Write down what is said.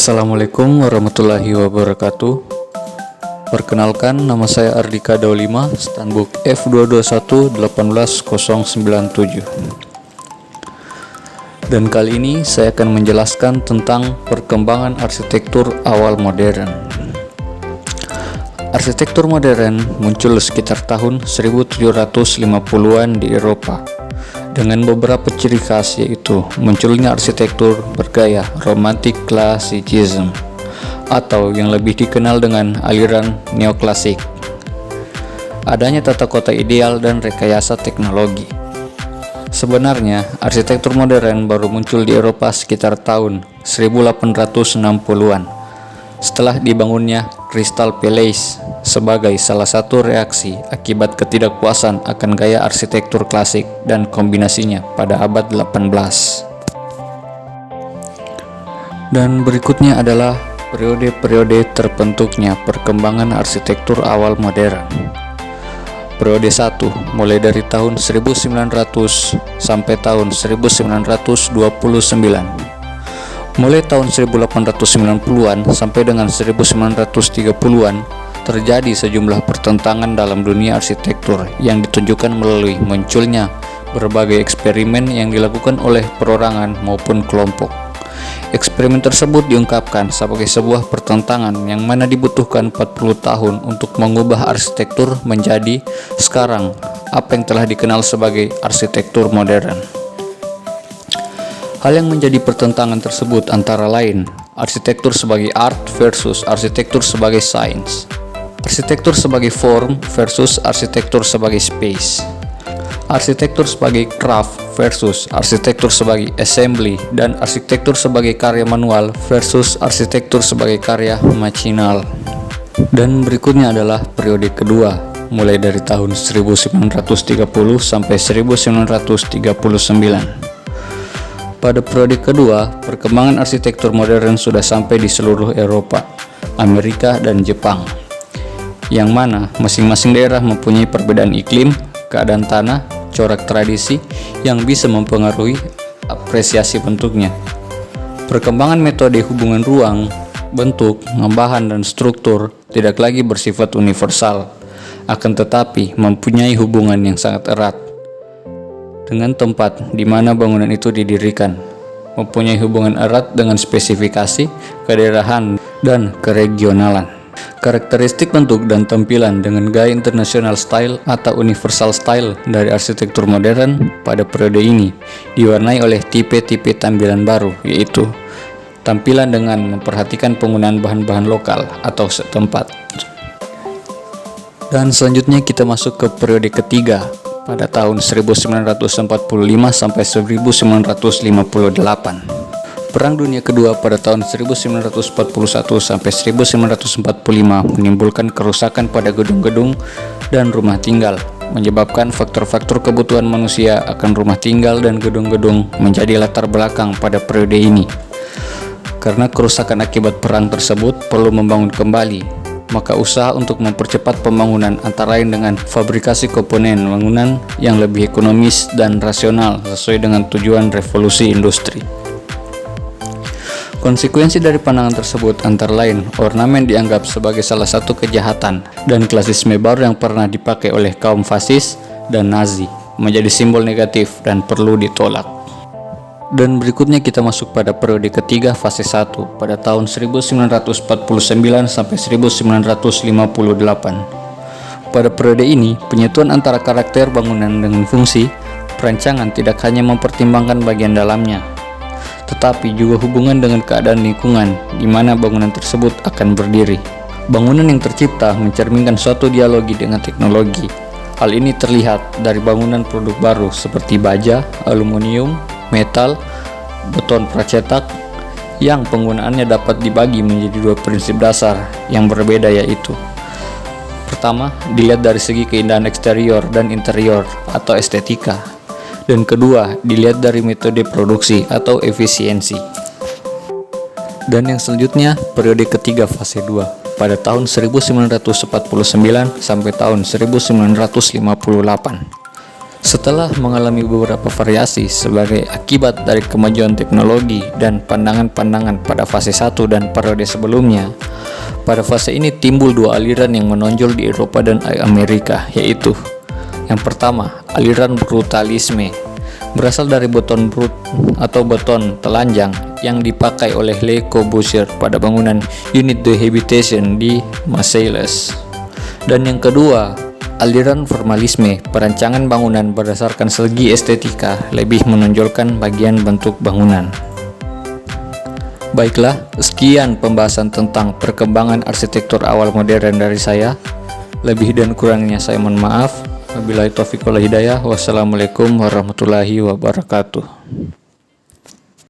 Assalamualaikum warahmatullahi wabarakatuh. Perkenalkan, nama saya Ardika Daulima, Stanbook F221-18097. Dan kali ini saya akan menjelaskan tentang perkembangan arsitektur awal modern. Arsitektur modern muncul sekitar tahun 1750-an di Eropa, dengan beberapa ciri khas, yaitu munculnya arsitektur bergaya Romantic Classicism atau yang lebih dikenal dengan aliran neoklasik, adanya tata kota ideal dan rekayasa teknologi. Sebenarnya arsitektur modern baru muncul di Eropa sekitar tahun 1860-an setelah dibangunnya Crystal Palace sebagai salah satu reaksi akibat ketidakpuasan akan gaya arsitektur klasik dan kombinasinya pada abad 18. Dan berikutnya adalah periode-periode terbentuknya perkembangan arsitektur awal modern. Periode 1 mulai dari tahun 1900 sampai tahun 1929. Mulai tahun 1890-an sampai dengan 1930-an terjadi sejumlah pertentangan dalam dunia arsitektur yang ditunjukkan melalui munculnya berbagai eksperimen yang dilakukan oleh perorangan maupun kelompok. Eksperimen tersebut diungkapkan sebagai sebuah pertentangan yang mana dibutuhkan 40 tahun untuk mengubah arsitektur menjadi sekarang apa yang telah dikenal sebagai arsitektur modern. Hal yang menjadi pertentangan tersebut antara lain arsitektur sebagai art versus arsitektur sebagai science, arsitektur sebagai form versus arsitektur sebagai space, arsitektur sebagai craft versus arsitektur sebagai assembly, dan arsitektur sebagai karya manual versus arsitektur sebagai karya machinal. Dan berikutnya adalah periode kedua, mulai dari tahun 1930 sampai 1939. Pada periode kedua, perkembangan arsitektur modern sudah sampai di seluruh Eropa, Amerika, dan Jepang, yang mana masing-masing daerah mempunyai perbedaan iklim, keadaan tanah, corak tradisi yang bisa mempengaruhi apresiasi bentuknya. Perkembangan metode hubungan ruang, bentuk, bahan, dan struktur tidak lagi bersifat universal, akan tetapi mempunyai hubungan yang sangat erat dengan tempat di mana bangunan itu didirikan, mempunyai hubungan erat dengan spesifikasi, kedaerahan, dan keregionalan. Karakteristik bentuk dan tampilan dengan gaya international style atau universal style dari arsitektur modern pada periode ini diwarnai oleh tipe-tipe tampilan baru, yaitu tampilan dengan memperhatikan penggunaan bahan-bahan lokal atau setempat. Dan selanjutnya kita masuk ke periode ketiga, pada tahun 1945 sampai 1958. Perang Dunia Kedua pada tahun 1941 sampai 1945 menimbulkan kerusakan pada gedung-gedung dan rumah tinggal, menyebabkan faktor-faktor kebutuhan manusia akan rumah tinggal dan gedung-gedung menjadi latar belakang pada periode ini. Karena kerusakan akibat perang tersebut perlu membangun kembali, maka usaha untuk mempercepat pembangunan antara lain dengan fabrikasi komponen bangunan yang lebih ekonomis dan rasional sesuai dengan tujuan revolusi industri. Konsekuensi dari pandangan tersebut antara lain ornamen dianggap sebagai salah satu kejahatan, dan klasisme baru yang pernah dipakai oleh kaum fasis dan Nazi menjadi simbol negatif dan perlu ditolak. Dan berikutnya kita masuk pada periode ketiga fase 1 pada tahun 1949 sampai 1958. Pada periode ini, penyatuan antara karakter bangunan dengan fungsi perancangan tidak hanya mempertimbangkan bagian dalamnya, tetapi juga hubungan dengan keadaan lingkungan di mana bangunan tersebut akan berdiri. Bangunan yang tercipta mencerminkan suatu dialogi dengan teknologi. Hal ini terlihat dari bangunan produk baru seperti baja, aluminium, metal, beton pracetak yang penggunaannya dapat dibagi menjadi dua prinsip dasar yang berbeda, yaitu pertama, dilihat dari segi keindahan eksterior dan interior atau estetika, dan kedua, dilihat dari metode produksi atau efisiensi. Dan yang selanjutnya, periode ketiga fase 2 pada tahun 1949 sampai tahun 1958. Setelah mengalami beberapa variasi sebagai akibat dari kemajuan teknologi dan pandangan-pandangan pada fase 1 dan periode sebelumnya, pada fase ini timbul dua aliran yang menonjol di Eropa dan Amerika, yaitu yang pertama, aliran brutalisme, berasal dari beton brut atau beton telanjang yang dipakai oleh Le Corbusier pada bangunan unit de habitation di Marseille. Dan yang kedua, aliran formalisme, perancangan bangunan berdasarkan segi estetika lebih menonjolkan bagian bentuk bangunan. Baiklah, sekian pembahasan tentang perkembangan arsitektur awal modern dari saya. Lebih dan kurangnya saya mohon maaf. Wabillahi taufiq wal hidayah. Wassalamualaikum warahmatullahi wabarakatuh.